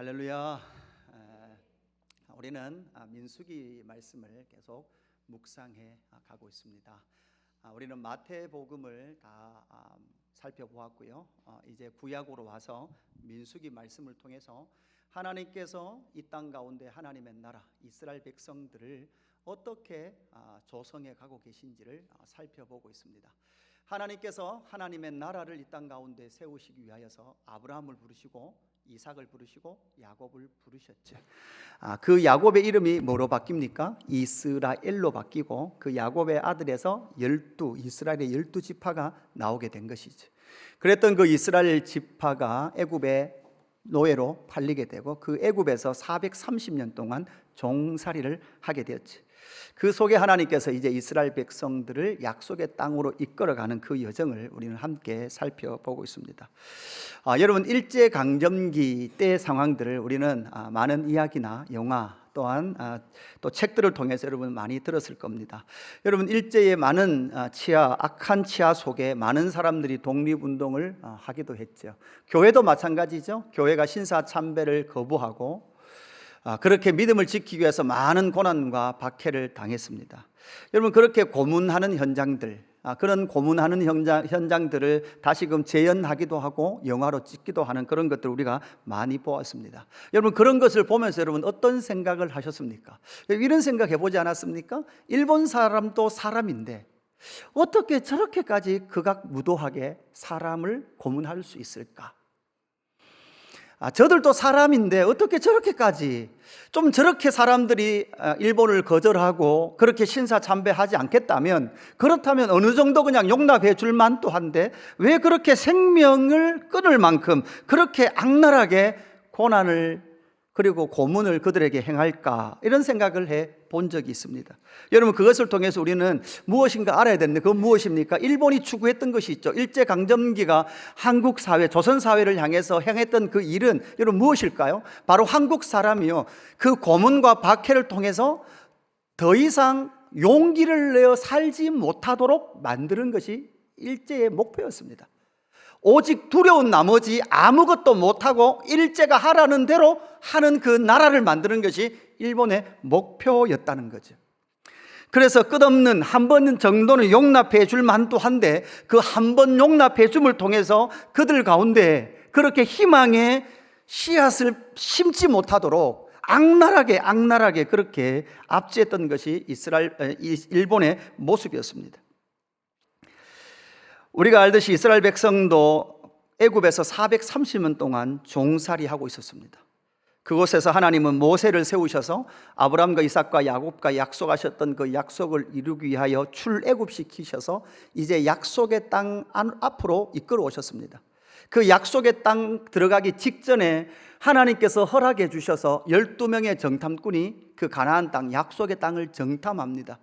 할렐루야. 우리는 민수기 말씀을 계속 묵상해 가고 있습니다. 우리는 마태복음을 다 살펴보았고요. 이제 구약으로 와서 민수기 말씀을 통해서 하나님께서 이 땅 가운데 하나님의 나라 이스라엘 백성들을 어떻게 조성해 가고 계신지를 살펴보고 있습니다. 하나님께서 하나님의 나라를 이 땅 가운데 세우시기 위하여서 아브라함을 부르시고 이삭을 부르시고 야곱을 부르셨죠. 그 야곱의 이름이 뭐로 바뀝니까? 이스라엘로 바뀌고 그 야곱의 아들에서 이스라엘의 12지파가 나오게 된 것이죠. 그랬던 그 이스라엘 지파가 애굽의 노예로 팔리게 되고 그 애굽에서 430년 동안 종살이를 하게 되었죠. 그 속에 하나님께서 이제 이스라엘 백성들을 약속의 땅으로 이끌어가는 그 여정을 우리는 함께 살펴보고 있습니다. 여러분, 일제강점기 때 상황들을 우리는 많은 이야기나 영화 또한 또 책들을 통해서 여러분 많이 들었을 겁니다. 여러분, 일제의 많은 악한 치하 속에 많은 사람들이 독립운동을 하기도 했죠. 교회도 마찬가지죠. 교회가 신사참배를 거부하고 그렇게 믿음을 지키기 위해서 많은 고난과 박해를 당했습니다. 여러분, 그렇게 고문하는 현장들, 그런 고문하는 현장들을 다시금 재현하기도 하고 영화로 찍기도 하는 그런 것들을 우리가 많이 보았습니다. 여러분, 그런 것을 보면서 여러분 어떤 생각을 하셨습니까? 이런 생각 해보지 않았습니까? 일본 사람도 사람인데 어떻게 저렇게까지 극악무도하게 사람을 고문할 수 있을까? 저들도 사람인데 어떻게 저렇게까지 저렇게 사람들이 일본을 거절하고 그렇게 신사참배하지 않겠다면, 그렇다면 어느 정도 그냥 용납해 줄 만도 한데 왜 그렇게 생명을 끊을 만큼 그렇게 악랄하게 고난을 그리고 고문을 그들에게 행할까, 이런 생각을 해 본 적이 있습니다. 여러분, 그것을 통해서 우리는 무엇인가 알아야 되는데 그건 무엇입니까? 일본이 추구했던 것이 있죠. 일제강점기가 한국 사회, 조선 사회를 향해서 행했던 그 일은 여러분 무엇일까요? 바로 한국 사람이요, 그 고문과 박해를 통해서 더 이상 용기를 내어 살지 못하도록 만드는 것이 일제의 목표였습니다. 오직 두려운 나머지 아무것도 못하고 일제가 하라는 대로 하는 그 나라를 만드는 것이 일본의 목표였다는 거죠. 그래서 끝없는 한 번 정도는 용납해 줄 만도 한데 그 한 번 용납해 줌을 통해서 그들 가운데 그렇게 희망의 씨앗을 심지 못하도록 악랄하게 그렇게 압제했던 것이 일본의 모습이었습니다. 우리가 알듯이 이스라엘 백성도 애굽에서 430년 동안 종살이하고 있었습니다. 그곳에서 하나님은 모세를 세우셔서 아브라함과 이삭과 야곱과 약속하셨던 그 약속을 이루기 위하여 출애굽시키셔서 이제 약속의 땅 앞으로 이끌어 오셨습니다. 그 약속의 땅 들어가기 직전에 하나님께서 허락해 주셔서 12명의 정탐꾼이 그 가나안 땅, 약속의 땅을 정탐합니다.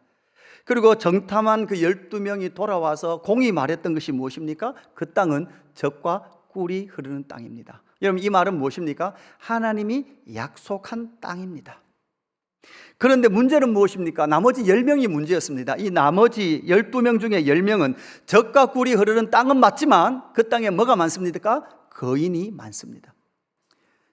그리고 정탐한 그 12명이 돌아와서 공히 말했던 것이 무엇입니까? 그 땅은 젖과 꿀이 흐르는 땅입니다. 여러분, 이 말은 무엇입니까? 하나님이 약속한 땅입니다. 그런데 문제는 무엇입니까? 나머지 10명이 문제였습니다. 이 나머지 12명 중에 10명은 젖과 꿀이 흐르는 땅은 맞지만 그 땅에 뭐가 많습니까? 거인이 많습니다.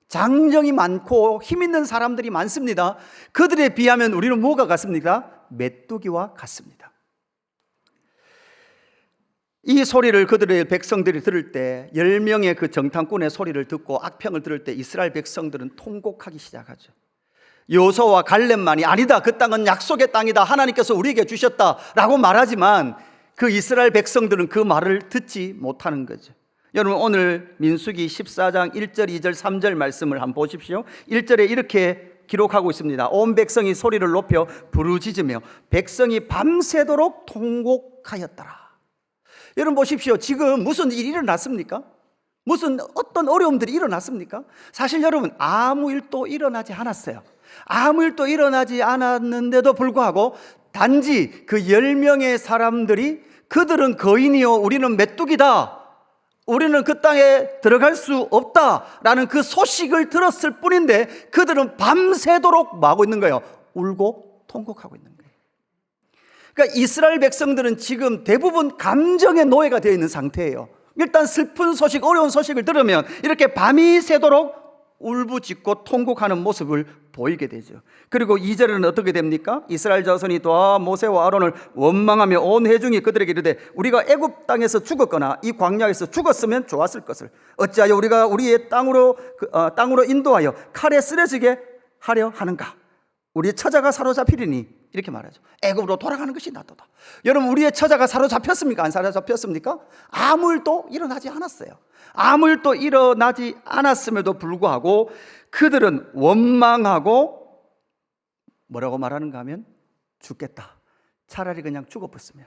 장정이 많고 힘 있는 사람들이 많습니다. 그들에 비하면 우리는 뭐가 같습니까? 메뚜기와 같습니다. 이 소리를 그들의 백성들이 들을 때, 10명의 그 정탐꾼의 소리를 듣고 악평을 들을 때 이스라엘 백성들은 통곡하기 시작하죠. 여호수아와 갈렙만이 아니다, 그 땅은 약속의 땅이다, 하나님께서 우리에게 주셨다라고 말하지만 그 이스라엘 백성들은 그 말을 듣지 못하는 거죠. 여러분, 오늘 민수기 14장 1절, 2절, 3절 말씀을 한번 보십시오. 1절에 이렇게 기록하고 있습니다. 온 백성이 소리를 높여 부르짖으며 백성이 밤새도록 통곡하였더라. 여러분 보십시오. 지금 무슨 일이 일어났습니까? 무슨 어떤 어려움들이 일어났습니까? 사실 여러분, 아무 일도 일어나지 않았어요. 아무 일도 일어나지 않았는데도 불구하고 단지 그 10명의 사람들이 그들은 거인이요 우리는 메뚜기다, 우리는 그 땅에 들어갈 수 없다라는 그 소식을 들었을 뿐인데 그들은 밤새도록 뭐 하고 있는 거예요? 울고 통곡하고 있는 거예요. 그러니까 이스라엘 백성들은 지금 대부분 감정의 노예가 되어 있는 상태예요. 일단 슬픈 소식, 어려운 소식을 들으면 이렇게 밤이 새도록 울부짖고 통곡하는 모습을 보이게 되죠. 그리고 2절에는 어떻게 됩니까? 이스라엘 자손이 또 모세와 아론을 원망하며 온 회중이 그들에게 이르되 우리가 애굽 땅에서 죽었거나 이 광야에서 죽었으면 좋았을 것을 어찌하여 우리가 우리의 땅으로 인도하여 칼에 쓰러지게 하려 하는가? 우리의 처자가 사로잡히리니 이렇게 말하죠. 애굽으로 돌아가는 것이 낫도다. 여러분, 우리의 처자가 사로잡혔습니까? 안 사로잡혔습니까? 아무 일도 일어나지 않았어요. 아무 일도 일어나지 않았음에도 불구하고 그들은 원망하고 뭐라고 말하는가 하면 죽겠다. 차라리 그냥 죽어버렸으면.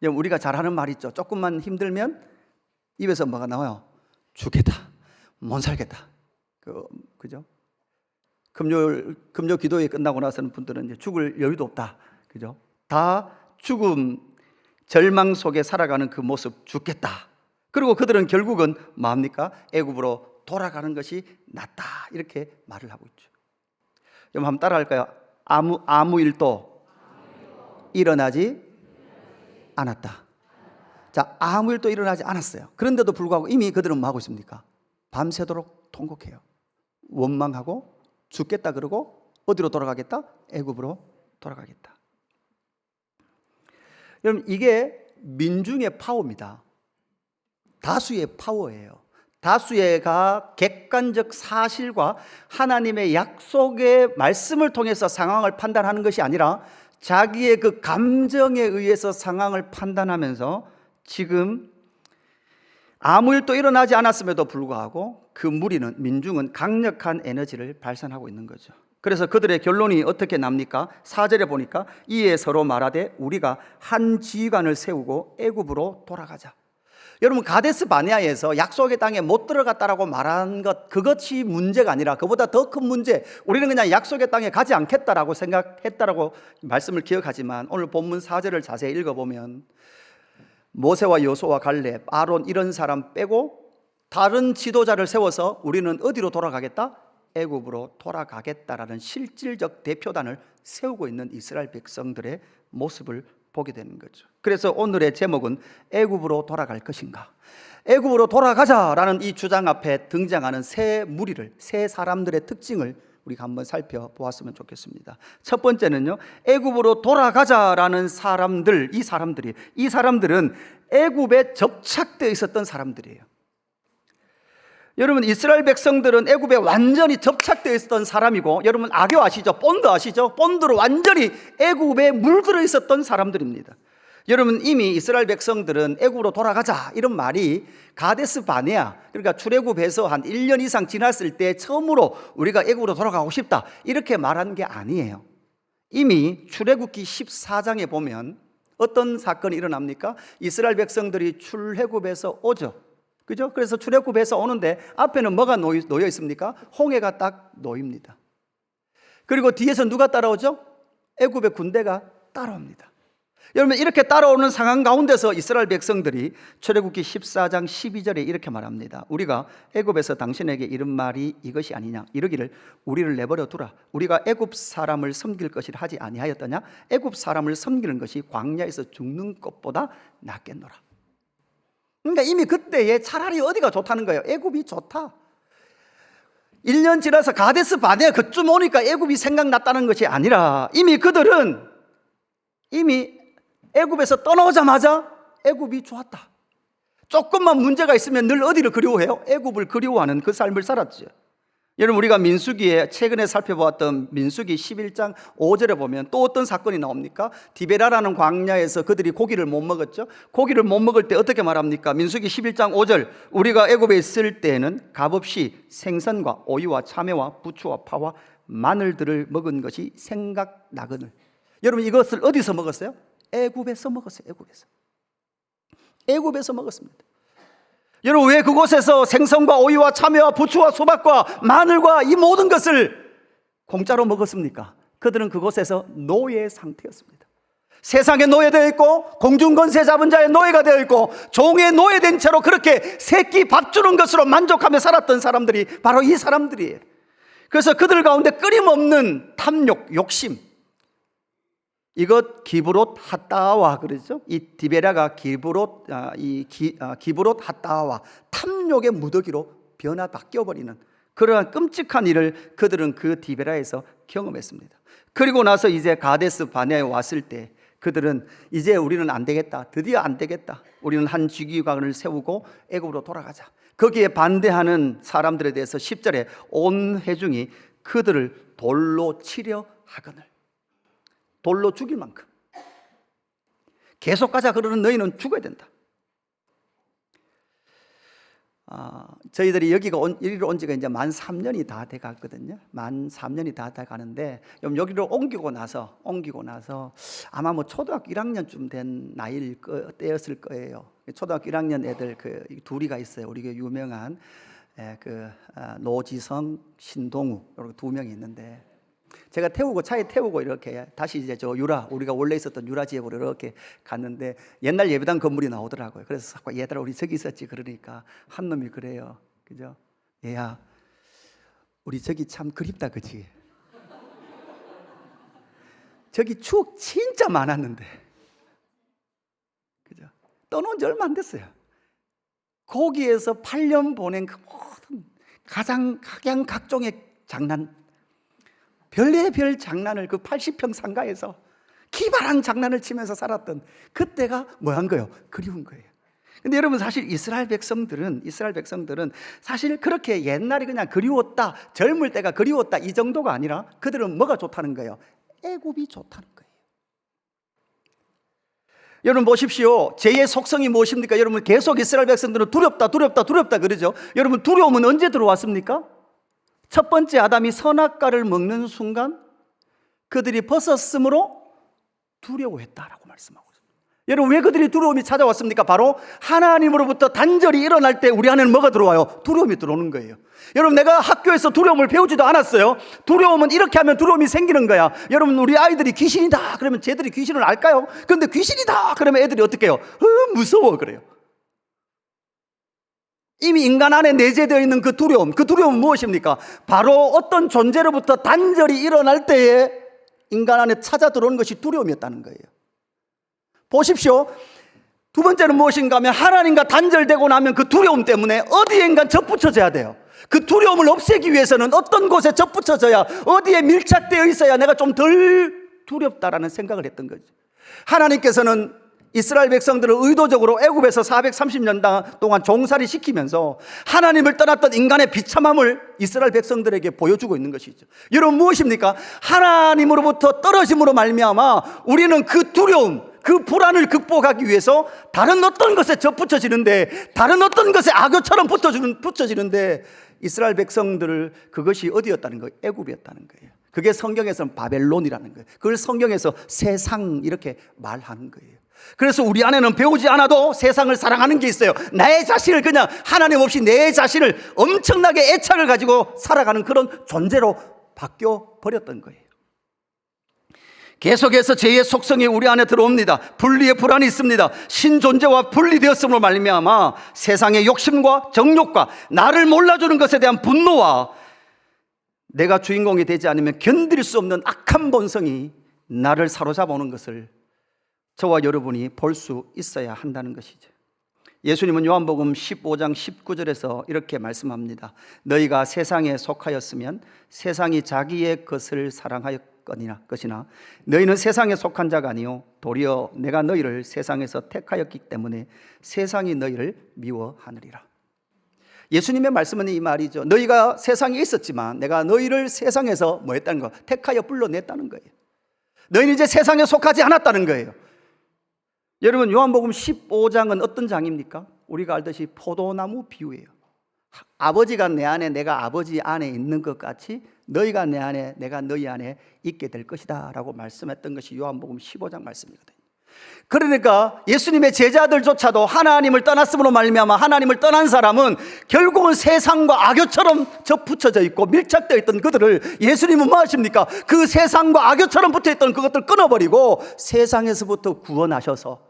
우리가 잘 하는 말 있죠. 조금만 힘들면 입에서 뭐가 나와요? 죽겠다. 못 살겠다. 그죠? 금요 기도회 끝나고 나서는 분들은 이제 죽을 여유도 없다. 그죠? 다 죽음, 절망 속에 살아가는 그 모습, 죽겠다. 그리고 그들은 결국은 뭡니까? 애굽으로 돌아가는 것이 낫다. 이렇게 말을 하고 있죠. 여러분 한번 따라 할까요? 아무 일도 일어나지 않았다. 자, 아무 일도 일어나지 않았어요. 그런데도 불구하고 이미 그들은 뭐 하고 있습니까? 밤새도록 통곡해요. 원망하고 죽겠다 그러고 어디로 돌아가겠다? 애굽으로 돌아가겠다. 여러분, 이게 민중의 파워입니다. 다수의 파워예요. 다수의가 객관적 사실과 하나님의 약속의 말씀을 통해서 상황을 판단하는 것이 아니라 자기의 그 감정에 의해서 상황을 판단하면서 지금 아무 일도 일어나지 않았음에도 불구하고 그 무리는, 민중은 강력한 에너지를 발산하고 있는 거죠. 그래서 그들의 결론이 어떻게 납니까? 4절에 보니까 이에 서로 말하되 우리가 한 지휘관을 세우고 애굽으로 돌아가자. 여러분, 가데스 바네아에서 약속의 땅에 못 들어갔다라고 말한 것, 그것이 문제가 아니라 그보다 더 큰 문제, 우리는 그냥 약속의 땅에 가지 않겠다라고 생각했다라고 말씀을 기억하지만 오늘 본문 4절을 자세히 읽어보면 모세와 여호수아와 갈렙, 아론 이런 사람 빼고 다른 지도자를 세워서 우리는 어디로 돌아가겠다? 애굽으로 돌아가겠다라는 실질적 대표단을 세우고 있는 이스라엘 백성들의 모습을 보게 되는 거죠. 그래서 오늘의 제목은 애굽으로 돌아갈 것인가? 애굽으로 돌아가자라는 이 주장 앞에 등장하는 세 무리를, 세 사람들의 특징을 우리가 한번 살펴보았으면 좋겠습니다. 첫 번째는요, 애굽으로 돌아가자라는 사람들, 이 사람들은 애굽에 접착되어 있었던 사람들이에요. 여러분, 이스라엘 백성들은 애굽에 완전히 접착되어 있었던 사람이고, 여러분 악교 아시죠? 본드 아시죠? 본드로 완전히 애굽에 물들어 있었던 사람들입니다. 여러분, 이미 이스라엘 백성들은 애굽으로 돌아가자 이런 말이 가데스 바네아, 그러니까 출애굽해서 한 1년 이상 지났을 때 처음으로 우리가 애굽으로 돌아가고 싶다 이렇게 말한 게 아니에요. 이미 출애굽기 14장에 보면 어떤 사건이 일어납니까? 이스라엘 백성들이 출애굽에서 오죠. 그죠? 그래서 출애굽해서 오는데 앞에는 뭐가 놓여 있습니까? 홍해가 딱 놓입니다. 그리고 뒤에서 누가 따라오죠? 애굽의 군대가 따라옵니다. 여러분, 이렇게 따라오는 상황 가운데서 이스라엘 백성들이 출애굽기 14장 12절에 이렇게 말합니다. 우리가 애굽에서 당신에게 이른 말이 이것이 아니냐? 이르기를 우리를 내버려 두라. 우리가 애굽 사람을 섬길 것이라 하지 아니하였더냐? 애굽 사람을 섬기는 것이 광야에서 죽는 것보다 낫겠노라. 그러니까 이미 그때에 차라리 어디가 좋다는 거예요? 애굽이 좋다. 1년 지나서 가데스 바네아 그쯤 오니까 애굽이 생각났다는 것이 아니라 이미 그들은 이미 애굽에서 떠나오자마자 애굽이 좋았다. 조금만 문제가 있으면 늘 어디를 그리워해요? 애굽을 그리워하는 그 삶을 살았죠. 여러분, 우리가 민수기에 최근에 살펴보았던 민수기 11장 5절에 보면 또 어떤 사건이 나옵니까? 디베라라는 광야에서 그들이 고기를 못 먹었죠. 고기를 못 먹을 때 어떻게 말합니까? 민수기 11장 5절 우리가 애굽에 있을 때에는 값없이 생선과 오이와 참외와 부추와 파와 마늘들을 먹은 것이 생각나거늘. 여러분, 이것을 어디서 먹었어요? 애굽에서 먹었어요. 애굽에서 먹었습니다. 여러분, 왜 그곳에서 생선과 오이와 참외와 부추와 수박과 마늘과 이 모든 것을 공짜로 먹었습니까? 그들은 그곳에서 노예 상태였습니다. 세상에 노예되어 있고 공중권세 잡은 자의 노예가 되어 있고 종의 노예된 채로 그렇게 새끼 밥 주는 것으로 만족하며 살았던 사람들이 바로 이 사람들이에요. 그래서 그들 가운데 끊임없는 탐욕, 욕심, 이것 기브롯 핫다와 그러죠. 이 디베라가 기브롯 핫다와 탐욕의 무더기로 변화 바뀌어버리는 그러한 끔찍한 일을 그들은 그 디베라에서 경험했습니다. 그리고 나서 이제 가데스 바네아에 왔을 때 그들은 이제 우리는 안 되겠다, 드디어 안 되겠다, 우리는 한 즉위관을 세우고 애굽으로 돌아가자. 거기에 반대하는 사람들에 대해서 10절에 온 회중이 그들을 돌로 치려 하거늘, 돌로 죽일 만큼 계속 가자 그러는 너희는 죽어야 된다. 저희들이 여기로 온 지가 이제 만 3년이 다 돼 갔거든요. 만 3년이 다 돼 가는데 여기로 옮기고 나서 아마 뭐 초등학교 1학년쯤 된 나이일 때였을 거예요. 초등학교 1학년 애들 그 둘이가 있어요. 우리 유명한 노지성, 신동우 이렇게 두 명이 있는데, 제가 차에 태우고 이렇게 다시 이제 우리가 원래 있었던 유라 지역으로 이렇게 갔는데 옛날 예배당 건물이 나오더라고요. 그래서 자꾸 얘들아 우리 저기 있었지 그러니까 한 놈이 그래요. 그죠? 얘야 우리 저기 참 그립다 그치? 저기 추억 진짜 많았는데, 그죠? 떠놓은 지 얼마 안 됐어요. 거기에서 8년 보낸 그 모든 각양각종의 장난, 별의별 장난을 그 80평 상가에서 기발한 장난을 치면서 살았던 그때가 뭐한 거예요? 그리운 거예요. 근데 여러분 사실 이스라엘 백성들은 사실 그렇게 옛날이 그냥 그리웠다, 젊을 때가 그리웠다 이 정도가 아니라 그들은 뭐가 좋다는 거예요? 애굽이 좋다는 거예요. 여러분 보십시오. 죄의 속성이 무엇입니까? 여러분 계속 이스라엘 백성들은 두렵다 그러죠. 여러분 두려움은 언제 들어왔습니까? 첫 번째 아담이 선악과를 먹는 순간 그들이 벗었으므로 두려워했다라고 말씀하고 있습니다. 여러분 왜 그들이 두려움이 찾아왔습니까? 바로 하나님으로부터 단절이 일어날 때 우리 안에는 뭐가 들어와요? 두려움이 들어오는 거예요. 여러분 내가 학교에서 두려움을 배우지도 않았어요. 두려움은 이렇게 하면 두려움이 생기는 거야. 여러분 우리 아이들이 귀신이다 그러면 쟤들이 귀신을 알까요? 그런데 귀신이다 그러면 애들이 어떻게 해요? 무서워 그래요. 이미 인간 안에 내재되어 있는 그 두려움은 무엇입니까? 바로 어떤 존재로부터 단절이 일어날 때에 인간 안에 찾아 들어오는 것이 두려움이었다는 거예요. 보십시오. 두 번째는 무엇인가 하면 하나님과 단절되고 나면 그 두려움 때문에 어디엔가 접붙여져야 돼요. 그 두려움을 없애기 위해서는 어떤 곳에 접붙여져야, 어디에 밀착되어 있어야 내가 좀 덜 두렵다라는 생각을 했던 거죠. 하나님께서는 이스라엘 백성들을 의도적으로 애굽에서 430년 동안 종살이 시키면서 하나님을 떠났던 인간의 비참함을 이스라엘 백성들에게 보여주고 있는 것이죠. 여러분 무엇입니까? 하나님으로부터 떨어짐으로 말미암아 우리는 그 두려움, 그 불안을 극복하기 위해서 다른 어떤 것에 접붙여지는데, 다른 어떤 것에 악교처럼 붙여지는데 이스라엘 백성들을 그것이 어디였다는 거예요? 애굽이었다는 거예요. 그게 성경에서는 바벨론이라는 거예요. 그걸 성경에서 세상 이렇게 말하는 거예요. 그래서 우리 안에는 배우지 않아도 세상을 사랑하는 게 있어요. 나의 자신을 그냥 하나님 없이 내 자신을 엄청나게 애착을 가지고 살아가는 그런 존재로 바뀌어 버렸던 거예요. 계속해서 죄의 속성이 우리 안에 들어옵니다. 분리의 불안이 있습니다. 신존재와 분리되었음으로 말미암아 세상의 욕심과 정욕과 나를 몰라주는 것에 대한 분노와 내가 주인공이 되지 않으면 견딜 수 없는 악한 본성이 나를 사로잡아 오는 것을 저와 여러분이 볼 수 있어야 한다는 것이죠. 예수님은 요한복음 15장 19절에서 이렇게 말씀합니다. 너희가 세상에 속하였으면 세상이 자기의 것을 사랑하였거니나 너희는 세상에 속한 자가 아니요 도리어 내가 너희를 세상에서 택하였기 때문에 세상이 너희를 미워하느리라. 예수님의 말씀은 이 말이죠. 너희가 세상에 있었지만 내가 너희를 세상에서 뭐 했다는 거? 택하여 불러냈다는 거예요. 너희는 이제 세상에 속하지 않았다는 거예요. 여러분 요한복음 15장은 어떤 장입니까? 우리가 알듯이 포도나무 비유예요. 아버지가 내 안에 내가 아버지 안에 있는 것 같이 너희가 내 안에 내가 너희 안에 있게 될 것이다 라고 말씀했던 것이 요한복음 15장 말씀이거든요. 그러니까 예수님의 제자들조차도 하나님을 떠났음으로 말미암아 하나님을 떠난 사람은 결국은 세상과 악교처럼 접붙여져 있고 밀착되어 있던 그들을 예수님은 뭐 하십니까? 그 세상과 악교처럼 붙어있던 그것들 끊어버리고 세상에서부터 구원하셔서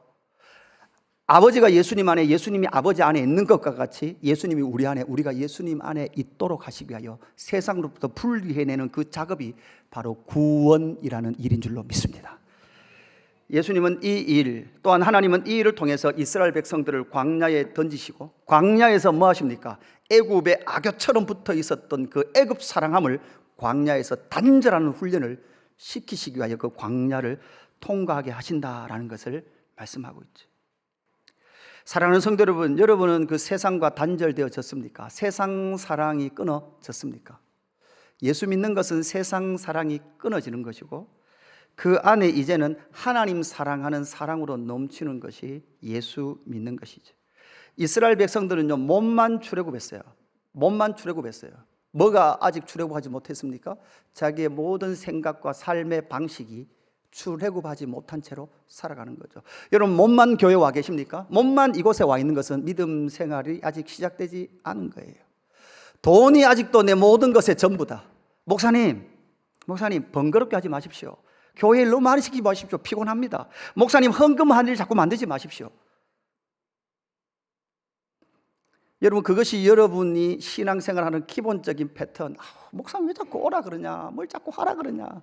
아버지가 예수님 안에, 예수님이 아버지 안에 있는 것과 같이 예수님이 우리 안에, 우리가 예수님 안에 있도록 하시기 위하여 세상으로부터 분리해내는 그 작업이 바로 구원이라는 일인 줄로 믿습니다. 예수님은 이 일, 또한 하나님은 이 일을 통해서 이스라엘 백성들을 광야에 던지시고 광야에서 뭐 하십니까? 애굽의 악교처럼 붙어 있었던 그 애굽 사랑함을 광야에서 단절하는 훈련을 시키시기 위하여 그 광야를 통과하게 하신다라는 것을 말씀하고 있죠. 사랑하는 성도 여러분, 여러분은 그 세상과 단절되어졌습니까? 세상 사랑이 끊어졌습니까? 예수 믿는 것은 세상 사랑이 끊어지는 것이고 그 안에 이제는 하나님 사랑하는 사랑으로 넘치는 것이 예수 믿는 것이죠. 이스라엘 백성들은요, 몸만 출애굽했어요. 몸만 출애굽했어요. 뭐가 아직 출애굽하지 못했습니까? 자기의 모든 생각과 삶의 방식이 출애굽하지 못한 채로 살아가는 거죠. 여러분, 몸만 교회에 와 계십니까? 몸만 이곳에 와 있는 것은 믿음 생활이 아직 시작되지 않은 거예요. 돈이 아직도 내 모든 것의 전부다. 목사님 번거롭게 하지 마십시오. 교회 일 너무 많이 시키지 마십시오. 피곤합니다. 목사님 헌금한 일 자꾸 만들지 마십시오. 여러분, 그것이 여러분이 신앙생활하는 기본적인 패턴. 목사님 왜 자꾸 오라 그러냐, 뭘 자꾸 하라 그러냐.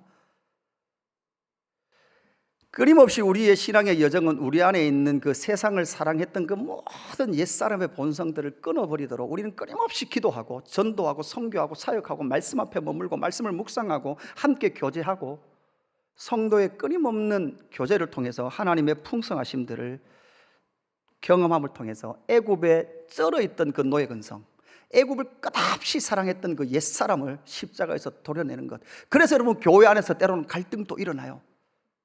끊임없이 우리의 신앙의 여정은 우리 안에 있는 그 세상을 사랑했던 그 모든 옛사람의 본성들을 끊어버리도록 우리는 끊임없이 기도하고 전도하고 선교하고 사역하고 말씀 앞에 머물고 말씀을 묵상하고 함께 교제하고 성도의 끊임없는 교제를 통해서 하나님의 풍성하심들을 경험함을 통해서 애굽에 쩔어있던 그 노예 근성, 애굽을 끝없이 사랑했던 그 옛사람을 십자가에서 도려내는 것. 그래서 여러분, 교회 안에서 때로는 갈등도 일어나요.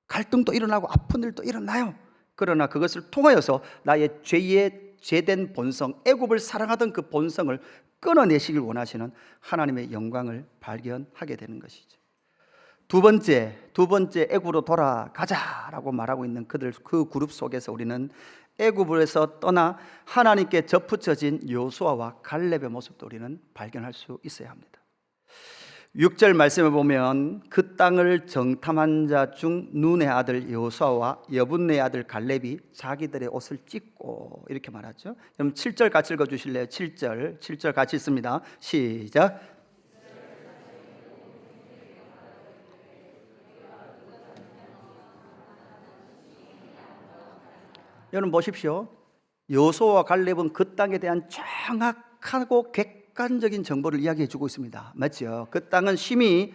갈등도 일어나고 아픈 일도 일어나요. 그러나 그것을 통하여서 나의 죄된 본성, 애굽을 사랑하던 그 본성을 끊어내시길 원하시는 하나님의 영광을 발견하게 되는 것이죠. 두 번째 애굽으로 돌아가자라고 말하고 있는 그들, 그 그룹 속에서 우리는 애굽에서 떠나 하나님께 접붙여진 여호수아와 갈렙의 모습도 우리는 발견할 수 있어야 합니다. 6절 말씀에 보면 그 땅을 정탐한 자 중 눈의 아들 여호수아와 여분네의 아들 갈렙이 자기들의 옷을 찢고, 이렇게 말하죠. 그럼 7절 같이 읽어주실래요? 7절 같이 읽습니다. 시작. 여러분 보십시오. 여호수아와 갈렙은 그 땅에 대한 정확하고 객관적인 정보를 이야기해 주고 있습니다. 맞죠? 그 땅은 심히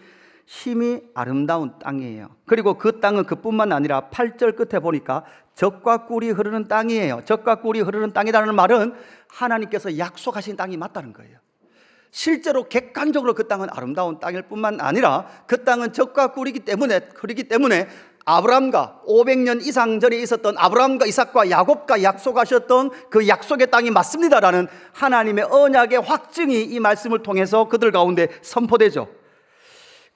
아름다운 땅이에요. 그리고 그 땅은 그뿐만 아니라 8절 끝에 보니까 젖과 꿀이 흐르는 땅이에요. 젖과 꿀이 흐르는 땅이라는 말은 하나님께서 약속하신 땅이 맞다는 거예요. 실제로 객관적으로 그 땅은 아름다운 땅일 뿐만 아니라 그 땅은 젖과 꿀이기 때문에 아브라함과 500년 이상 전에 있었던 아브라함과 이삭과 야곱과 약속하셨던 그 약속의 땅이 맞습니다라는 하나님의 언약의 확증이 이 말씀을 통해서 그들 가운데 선포되죠.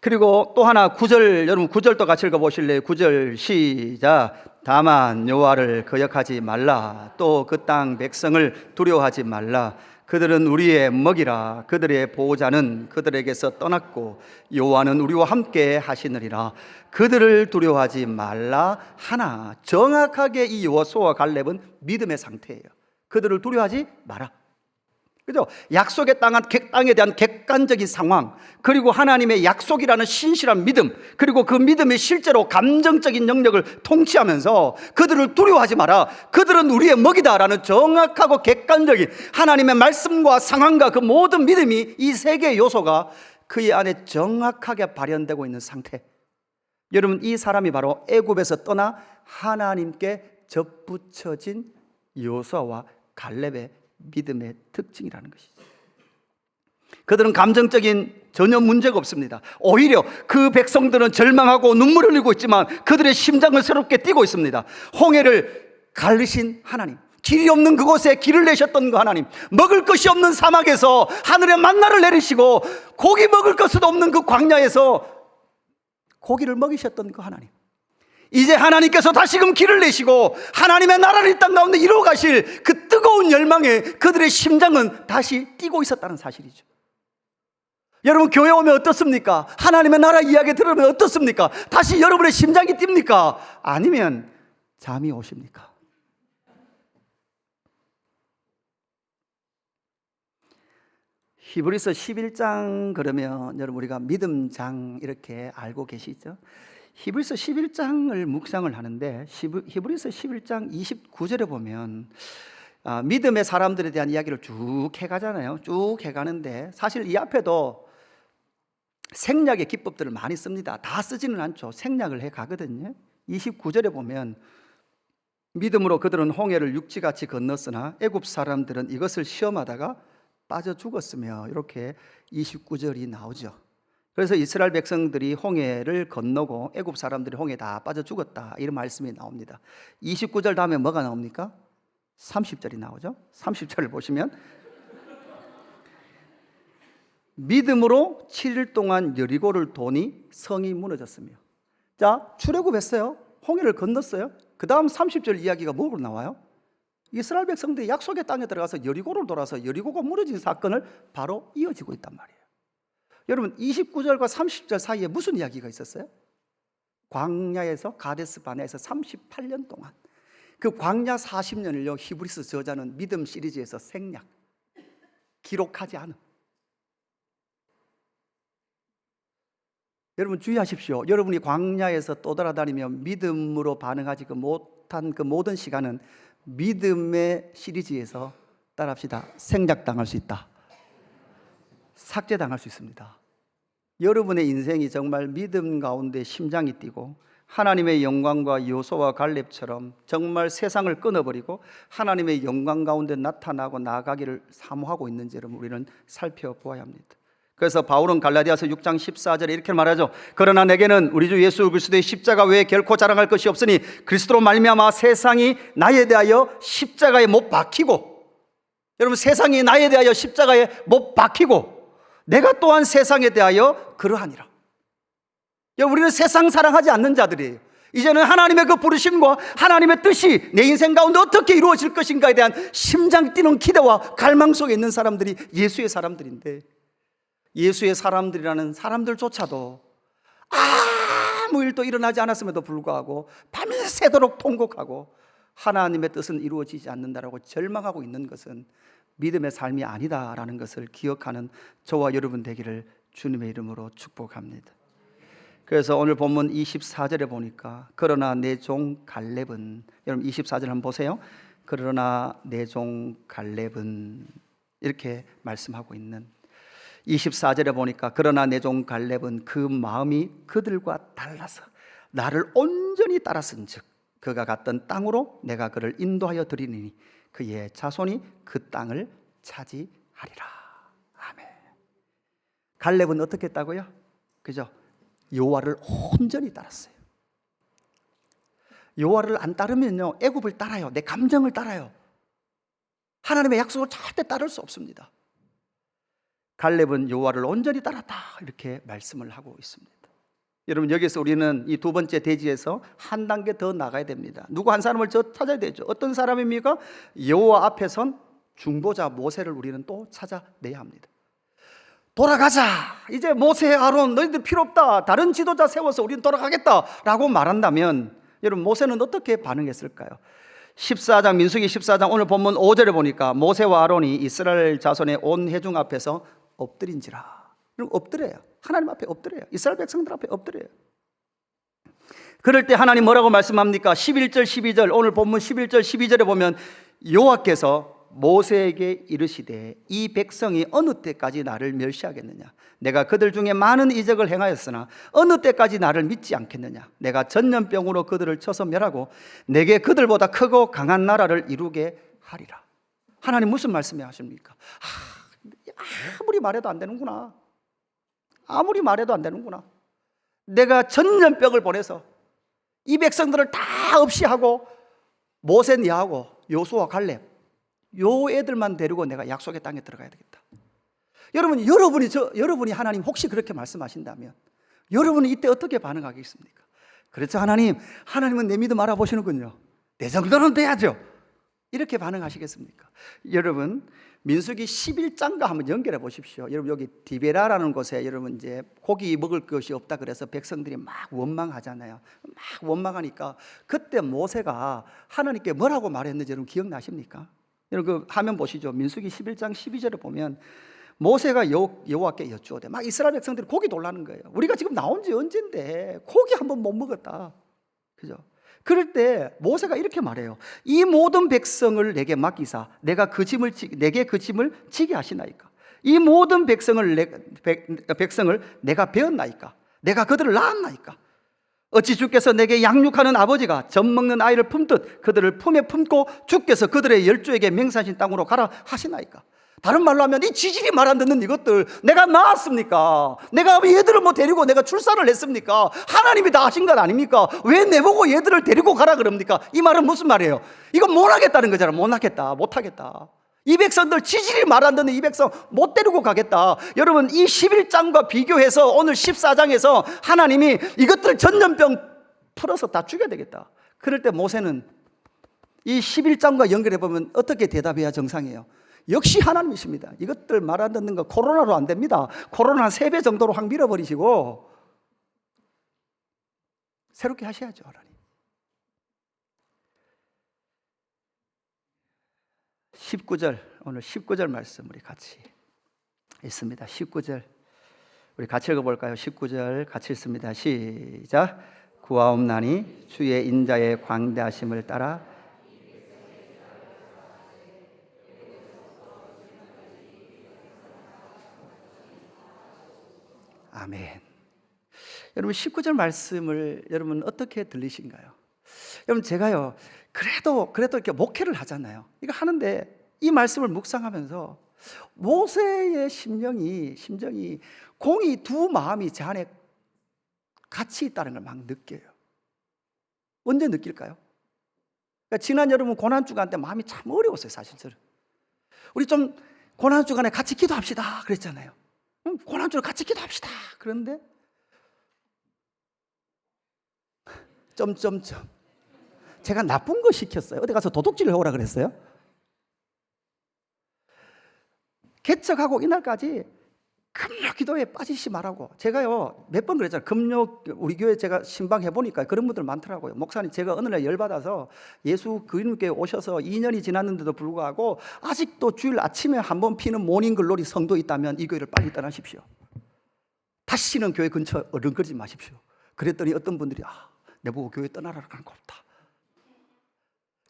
그리고 또 하나 9절, 여러분 9절도 같이 읽어보실래요? 9절 시작. 다만 여호와를 거역하지 말라. 또 그 땅 백성을 두려워하지 말라. 그들은 우리의 먹이라. 그들의 보호자는 그들에게서 떠났고 여호와는 우리와 함께 하시느니라. 그들을 두려워하지 말라 하나. 정확하게 이 여호수아와 갈렙은 믿음의 상태예요. 그들을 두려워하지 마라. 그죠? 약속의 땅에 대한 객관적인 상황, 그리고 하나님의 약속이라는 신실한 믿음, 그리고 그 믿음이 실제로 감정적인 영역을 통치하면서 그들을 두려워하지 마라. 그들은 우리의 먹이다라는 정확하고 객관적인 하나님의 말씀과 상황과 그 모든 믿음이 이 세 개의 요소가 그의 안에 정확하게 발현되고 있는 상태. 여러분, 이 사람이 바로 애굽에서 떠나 하나님께 접붙여진 여호수아와 갈렙의 믿음의 특징이라는 것이죠. 그들은 감정적인 전혀 문제가 없습니다. 오히려 그 백성들은 절망하고 눈물을 흘리고 있지만 그들의 심장은 새롭게 뛰고 있습니다. 홍해를 가르신 하나님, 길이 없는 그곳에 길을 내셨던 그 하나님, 먹을 것이 없는 사막에서 하늘의 만나를 내리시고 고기 먹을 것도 없는 그 광야에서 고기를 먹이셨던 그 하나님, 이제 하나님께서 다시금 길을 내시고 하나님의 나라를 이 땅 가운데 이루어 가실 그 뜨거운 열망에 그들의 심장은 다시 뛰고 있었다는 사실이죠. 여러분, 교회 오면 어떻습니까? 하나님의 나라 이야기 들으면 어떻습니까? 다시 여러분의 심장이 뜁니까? 아니면 잠이 오십니까? 히브리서 11장 그러면 여러분 우리가 믿음장 이렇게 알고 계시죠? 히브리서 11장을 묵상을 하는데 히브리서 11장 29절에 보면 믿음의 사람들에 대한 이야기를 쭉 해가잖아요. 쭉 해가는데 사실 이 앞에도 생략의 기법들을 많이 씁니다. 다 쓰지는 않죠. 생략을 해가거든요. 29절에 보면 믿음으로 그들은 홍해를 육지같이 건넜으나 애굽 사람들은 이것을 시험하다가 빠져 죽었으며, 이렇게 29절이 나오죠. 그래서 이스라엘 백성들이 홍해를 건너고 애굽 사람들이 홍해에 다 빠져 죽었다, 이런 말씀이 나옵니다. 29절 다음에 뭐가 나옵니까? 30절이 나오죠. 30절을 보시면 믿음으로 7일 동안 여리고를 도니 성이 무너졌으며. 자, 출애굽했어요. 홍해를 건넜어요. 그 다음 30절 이야기가 뭐로 나와요? 이스라엘 백성들이 약속의 땅에 들어가서 여리고를 돌아서 여리고가 무너진 사건을 바로 이어지고 있단 말이에요. 여러분, 29절과 30절 사이에 무슨 이야기가 있었어요? 광야에서 가데스 바네에서 38년 동안, 그 광야 40년을요 히브리스 저자는 믿음 시리즈에서 생략, 기록하지 않음. 여러분 주의하십시오. 여러분이 광야에서 떠돌아다니며 믿음으로 반응하지 못한 그 모든 시간은 믿음의 시리즈에서, 따라합시다, 생략당할 수 있다. 삭제당할 수 있습니다. 여러분의 인생이 정말 믿음 가운데 심장이 뛰고 하나님의 영광과 요소와 갈렙처럼 정말 세상을 끊어버리고 하나님의 영광 가운데 나타나고 나아가기를 사모하고 있는지를 우리는 살펴보아야 합니다. 그래서 바울은 갈라디아서 6장 14절에 이렇게 말하죠. 그러나 내게는 우리 주 예수 그리스도의 십자가 외에 결코 자랑할 것이 없으니 그리스도로 말미암아 세상이 나에 대하여 십자가에 못 박히고, 여러분 세상이 나에 대하여 십자가에 못 박히고 내가 또한 세상에 대하여 그러하니라. 여러분, 우리는 세상 사랑하지 않는 자들이에요. 이제는 하나님의 그 부르심과 하나님의 뜻이 내 인생 가운데 어떻게 이루어질 것인가에 대한 심장 뛰는 기대와 갈망 속에 있는 사람들이 예수의 사람들인데, 예수의 사람들이라는 사람들조차도 아무 일도 일어나지 않았음에도 불구하고 밤새도록 통곡하고 하나님의 뜻은 이루어지지 않는다라고 절망하고 있는 것은 믿음의 삶이 아니다라는 것을 기억하는 저와 여러분 되기를 주님의 이름으로 축복합니다. 그래서 오늘 본문 24절에 보니까 그러나 내 종 갈렙은, 여러분 24절 한번 보세요. 그러나 내 종 갈렙은, 이렇게 말씀하고 있는 24절에 보니까 그러나 내 종 갈렙은 그 마음이 그들과 달라서 나를 온전히 따랐은즉 그가 갔던 땅으로 내가 그를 인도하여 드리니 그의 자손이 그 땅을 차지하리라. 아멘. 갈렙은 어떻게 했다고요? 그죠? 여호와를 온전히 따랐어요. 여호와를 안 따르면요 애굽을 따라요. 내 감정을 따라요. 하나님의 약속을 절대 따를 수 없습니다. 갈렙은 여호와를 온전히 따랐다, 이렇게 말씀을 하고 있습니다. 여러분, 여기서 우리는 이 두 번째 대지에서 한 단계 더 나가야 됩니다. 누구 한 사람을 찾아야 되죠. 어떤 사람입니까? 여호와 앞에 선 중보자 모세를 우리는 또 찾아내야 합니다. 돌아가자, 이제 모세, 아론 너희들 필요 없다, 다른 지도자 세워서 우리는 돌아가겠다라고 말한다면, 여러분 모세는 어떻게 반응했을까요? 14장, 민수기 14장 오늘 본문 5절에 보니까 모세와 아론이 이스라엘 자손의 온 회중 앞에서 엎드린지라. 엎드려요. 하나님 앞에 엎드려요. 이스라엘 백성들 앞에 엎드려요. 그럴 때 하나님 뭐라고 말씀합니까? 11절 12절, 오늘 본문 11절 12절에 보면 여호와께서 모세에게 이르시되 이 백성이 어느 때까지 나를 멸시하겠느냐? 내가 그들 중에 많은 이적을 행하였으나 어느 때까지 나를 믿지 않겠느냐? 내가 전염병으로 그들을 쳐서 멸하고 내게 그들보다 크고 강한 나라를 이루게 하리라. 하나님 무슨 말씀을 하십니까? 아무리 말해도 안 되는구나. 아무리 말해도 안 되는구나. 내가 전염병을 보내서 이 백성들을 다 없이 하고 모세 니하고 요수와 갈렙, 요 애들만 데리고 내가 약속의 땅에 들어가야 되겠다. 여러분이 하나님 혹시 그렇게 말씀하신다면 여러분은 이때 어떻게 반응하겠습니까? 그렇죠, 하나님은 내 믿음 알아보시는군요. 내 정도는 돼야죠. 이렇게 반응하시겠습니까? 여러분, 민수기 11장과 한번 연결해 보십시오. 여러분, 여기 디베라라는 곳에 여러분 이제 고기 먹을 것이 없다 그래서 백성들이 막 원망하잖아요. 막 원망하니까 그때 모세가 하나님께 뭐라고 말했는지 여러분 기억나십니까? 여러분 그 화면 보시죠. 민수기 11장 12절에 보면 모세가 여호와께 여쭈오되, 막 이스라엘 백성들이 고기 돌라는 거예요. 우리가 지금 나온 지 언젠데 고기 한번 못 먹었다. 그죠? 그럴 때 모세가 이렇게 말해요. 이 모든 백성을 내게 맡기사 내게 그 짐을 지게 하시나이까. 이 모든 백성을 내가 배웠나이까. 내가 그들을 낳았나이까. 어찌 주께서 내게 양육하는 아버지가 젖 먹는 아이를 품듯 그들을 품에 품고 주께서 그들의 열조에게 맹세하신 땅으로 가라 하시나이까. 다른 말로 하면 이 지질이 말 안 듣는 이것들 내가 낳았습니까? 내가 얘들을 뭐 데리고 내가 출산을 했습니까? 하나님이 다 하신 것 아닙니까? 왜 내보고 얘들을 데리고 가라 그럽니까? 이 말은 무슨 말이에요? 이건 못 하겠다는 거잖아. 못 하겠다. 이 백성들 지질이 말 안 듣는 이 백성 못 데리고 가겠다. 여러분, 이 11장과 비교해서 오늘 14장에서 하나님이 이것들 전염병 풀어서 다 죽여야 되겠다. 그럴 때 모세는 이 11장과 연결해 보면 어떻게 대답해야 정상이에요? 역시 하나님이십니다. 이것들 말 안 듣는 거 코로나로 안 됩니다. 코로나 3배 정도로 확 밀어버리시고 새롭게 하셔야죠, 하나님. 19절, 오늘 19절 말씀 우리 같이 읽습니다. 19절 우리 같이 읽어볼까요? 19절 같이 읽습니다. 시작. 구하옵나니 주의 인자의 광대하심을 따라 아멘. 여러분 19절 말씀을 여러분 어떻게 들리신가요? 여러분 제가요 그래도 이렇게 목회를 하잖아요. 이거 하는데 이 말씀을 묵상하면서 모세의 심정이 공이 두 마음이 제 안에 같이 있다는 걸 막 느껴요. 언제 느낄까요? 그러니까 지난 여러분 고난주간 때 마음이 참 어려웠어요. 사실은 우리 좀 고난주간에 같이 기도합시다 그랬잖아요. 고난주를 같이 기도합시다. 그런데 제가 나쁜 거 시켰어요. 어디 가서 도둑질을 해오라 그랬어요. 개척하고 이날까지 금요 기도에 빠지시 말라고. 제가요 몇 번 그랬잖아요. 금요 우리 교회 제가 신방해 보니까 그런 분들 많더라고요. 목사님, 제가 어느 날 열받아서 예수 그리스도께 오셔서 2년이 지났는데도 불구하고 아직도 주일 아침에 한번 피는 모닝글로리 성도 있다면 이 교회를 빨리 떠나십시오. 다시는 교회 근처 어른거리지 마십시오. 그랬더니 어떤 분들이 내보고 교회 떠나라고 하는 거 없다.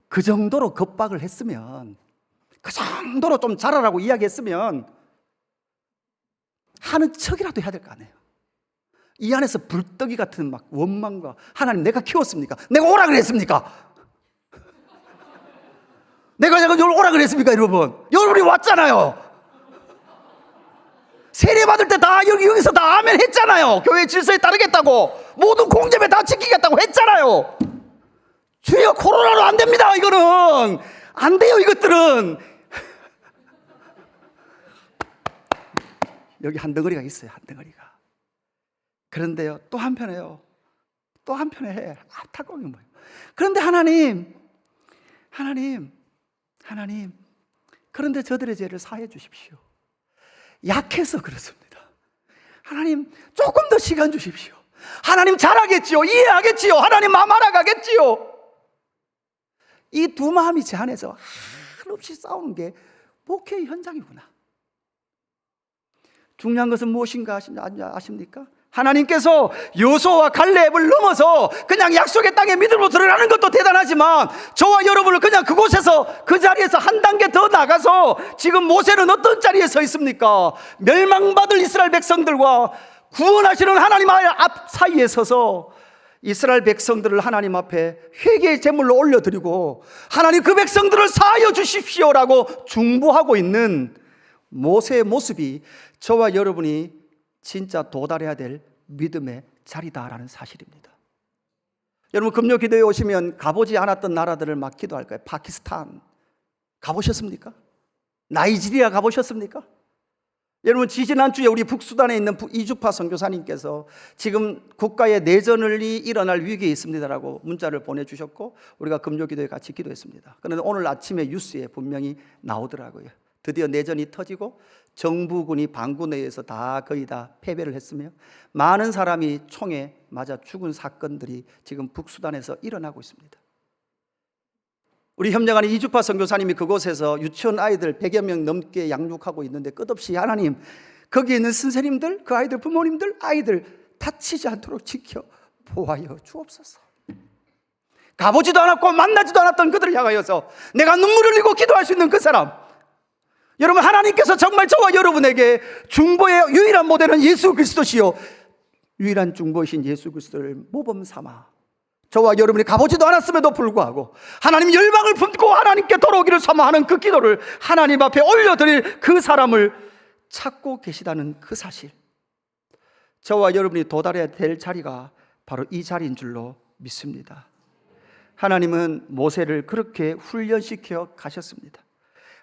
그 정도로 겁박을 했으면, 그 정도로 좀 잘하라고 이야기했으면 하는 척이라도 해야 될 거 아니에요. 이 안에서 불떡이 같은 막 원망과, 하나님 내가 키웠습니까? 내가 오라 그랬습니까? 내가 여기 오라 그랬습니까? 여러분이 왔잖아요. 세례 받을 때 다 여기서 다 아멘 했잖아요. 교회 질서에 따르겠다고, 모든 공제배 다 지키겠다고 했잖아요. 주여, 코로나로 안 됩니다. 이거는 안 돼요. 이것들은 여기 한 덩어리가 있어요. 한 덩어리가. 그런데요, 또 한편에 안타까운 게 뭐예요? 그런데 하나님, 그런데 저들의 죄를 사해 주십시오. 약해서 그렇습니다. 하나님, 조금 더 시간 주십시오. 하나님 잘하겠지요. 이해하겠지요. 하나님 마음 알아가겠지요. 이 두 마음이 제 안에서 한없이 싸우는 게 목회의 현장이구나. 중요한 것은 무엇인가 아십니까? 하나님께서 여호수아와 갈렙을 넘어서 그냥 약속의 땅에 믿음으로 들어가는 것도 대단하지만, 저와 여러분을 그냥 그곳에서, 그 자리에서 한 단계 더 나가서 지금 모세는 어떤 자리에 서 있습니까? 멸망받을 이스라엘 백성들과 구원하시는 하나님 앞 사이에 서서 이스라엘 백성들을 하나님 앞에 회개의 제물로 올려드리고, 하나님 그 백성들을 사하여 주십시오라고 중보하고 있는 모세의 모습이 저와 여러분이 진짜 도달해야 될 믿음의 자리다라는 사실입니다. 여러분, 금요 기도에 오시면 가보지 않았던 나라들을 막 기도할 거예요. 파키스탄 가보셨습니까? 나이지리아 가보셨습니까? 여러분, 지지난주에 우리 북수단에 있는 이주파 선교사님께서 지금 국가의 내전이 일어날 위기에 있습니다라고 문자를 보내주셨고, 우리가 금요 기도에 같이 기도했습니다. 그런데 오늘 아침에 뉴스에 분명히 나오더라고요. 드디어 내전이 터지고 정부군이 반군에 의해서 거의 다 패배를 했으며 많은 사람이 총에 맞아 죽은 사건들이 지금 북수단에서 일어나고 있습니다. 우리 협력하는 이주파 선교사님이 그곳에서 유치원 아이들 100여 명 넘게 양육하고 있는데, 끝없이 하나님, 거기에 있는 선생님들, 그 아이들 부모님들, 아이들 다치지 않도록 지켜 보호하여 주옵소서. 가보지도 않았고 만나지도 않았던 그들을 향하여서 내가 눈물을 흘리고 기도할 수 있는 그 사람, 여러분, 하나님께서 정말 저와 여러분에게 중보의 유일한 모델은 예수 그리스도시요 유일한 중보이신 예수 그리스도를 모범 삼아 저와 여러분이 가보지도 않았음에도 불구하고 하나님 열망을 품고 하나님께 돌아오기를 소망하는 그 기도를 하나님 앞에 올려드릴 그 사람을 찾고 계시다는 그 사실, 저와 여러분이 도달해야 될 자리가 바로 이 자리인 줄로 믿습니다. 하나님은 모세를 그렇게 훈련시켜 가셨습니다.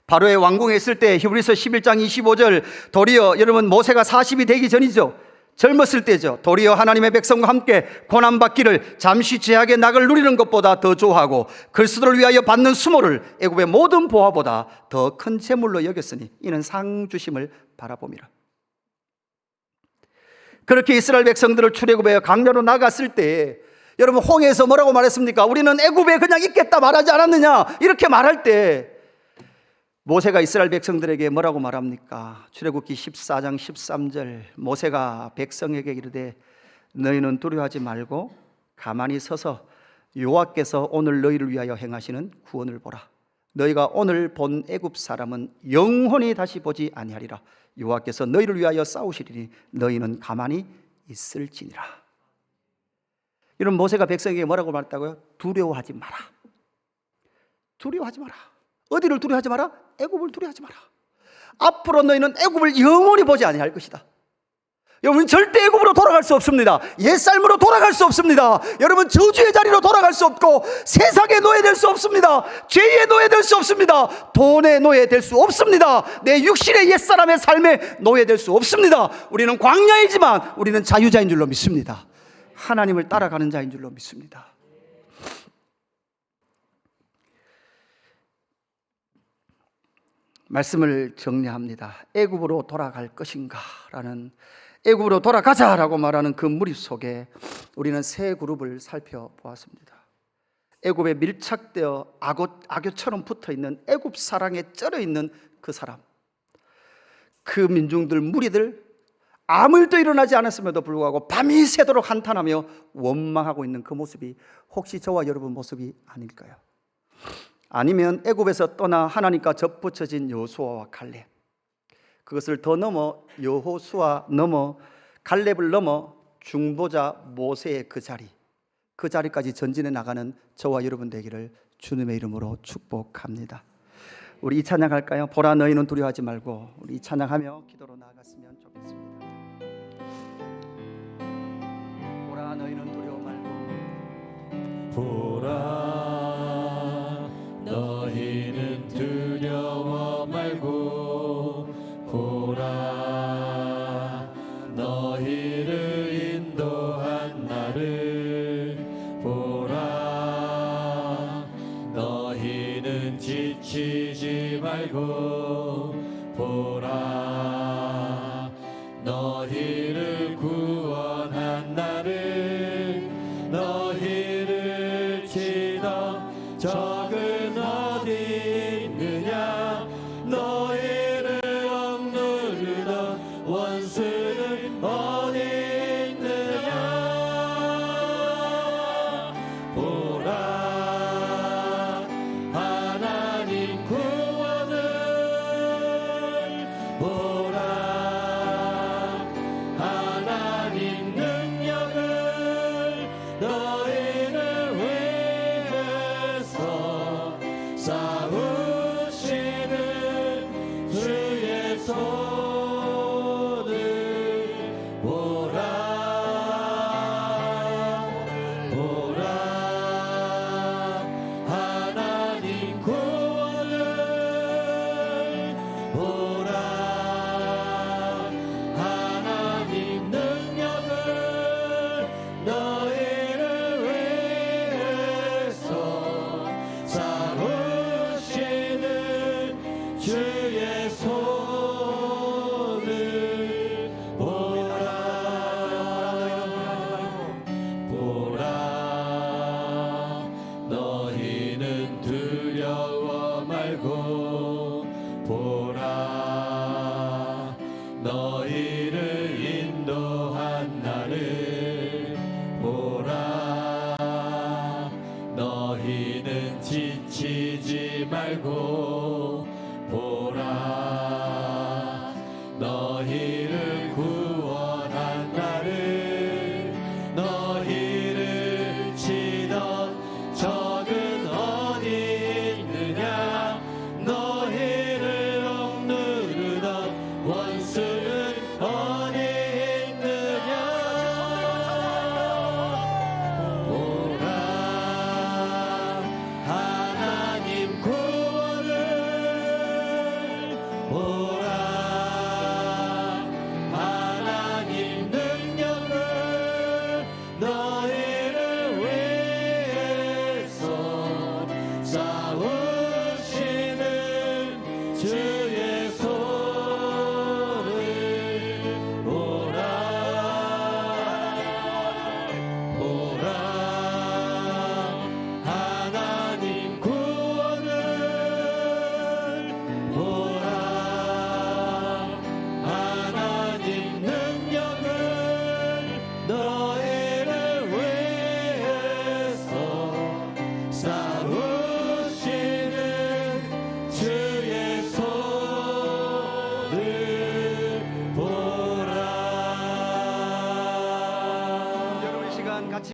바로의 왕궁에 있을 때 히브리서 11장 25절, 도리어, 여러분, 모세가 40이 되기 전이죠. 젊었을 때죠. 도리어 하나님의 백성과 함께 고난받기를 잠시 죄악의 낙을 누리는 것보다 더 좋아하고 그리스도를 위하여 받는 수모를 애굽의 모든 보화보다 더 큰 재물로 여겼으니 이는 상 주심을 바라봄이라. 그렇게 이스라엘 백성들을 출애굽해 강야로 나갔을 때, 여러분, 홍해에서 뭐라고 말했습니까? 우리는 애굽에 그냥 있겠다 말하지 않았느냐? 이렇게 말할 때 모세가 이스라엘 백성들에게 뭐라고 말합니까? 출애굽기 14장 13절, 모세가 백성에게 이르되 너희는 두려워하지 말고 가만히 서서 여호와께서 오늘 너희를 위하여 행하시는 구원을 보라. 너희가 오늘 본 애굽 사람은 영원히 다시 보지 아니하리라. 여호와께서 너희를 위하여 싸우시리니 너희는 가만히 있을지니라. 이런 모세가 백성에게 뭐라고 말했다고요? 두려워하지 마라. 두려워하지 마라. 어디를 두려워하지 마라? 애굽을 두려워하지 마라. 앞으로 너희는 애굽을 영원히 보지 아니할 것이다. 여러분, 절대 애굽으로 돌아갈 수 없습니다. 옛삶으로 돌아갈 수 없습니다. 여러분, 저주의 자리로 돌아갈 수 없고 세상의 노예될 수 없습니다. 죄의 노예될 수 없습니다. 돈의 노예될 수 없습니다. 내 육신의 옛사람의 삶에 노예될 수 없습니다. 우리는 광야이지만 우리는 자유자인 줄로 믿습니다. 하나님을 따라가는 자인 줄로 믿습니다. 말씀을 정리합니다. 애굽으로 돌아갈 것인가 라는, 애굽으로 돌아가자라고 말하는 그 무리 속에 우리는 세 그룹을 살펴보았습니다. 애굽에 밀착되어 악교처럼 붙어있는 애굽 사랑에 쩔어있는 그 사람, 그 민중들, 무리들, 아무 일도 일어나지 않았음에도 불구하고 밤이 새도록 한탄하며 원망하고 있는 그 모습이 혹시 저와 여러분 모습이 아닐까요? 아니면 애굽에서 떠나 하나님과 접붙여진 여호수아와 갈렙, 그것을 더 넘어 여호수아 넘어 갈렙을 넘어 중보자 모세의 그 자리까지 전진해 나가는 저와 여러분 되기를 주님의 이름으로 축복합니다. 우리 이 찬양 할까요? 보라 너희는 두려워하지 말고, 우리 이 찬양하며 기도로 나아갔으면 좋겠습니다. 보라 너희는 두려워 말고, 보라 너희는 두려워 말고, 보라 너희를 인도한 나를, 보라 너희는 지치지 말고, 보라 너희를 구원한 나를, 너희를 치던 적은 어디 있느냐, 너희를 억누르던 원수는 어디 있느냐. 보라 하나님 구원을, 보라 하나님 능력을, 너희를 위해서 싸우시는 주의 손을 보라. 보라 하나님 구원을, 보라 하나님 능력을, 너희를 위해서 싸우시는 주의 손을 보라. 보라 너희는 두려워 말고, 보라 너희를 인도한 나를, 보라 너희를 말고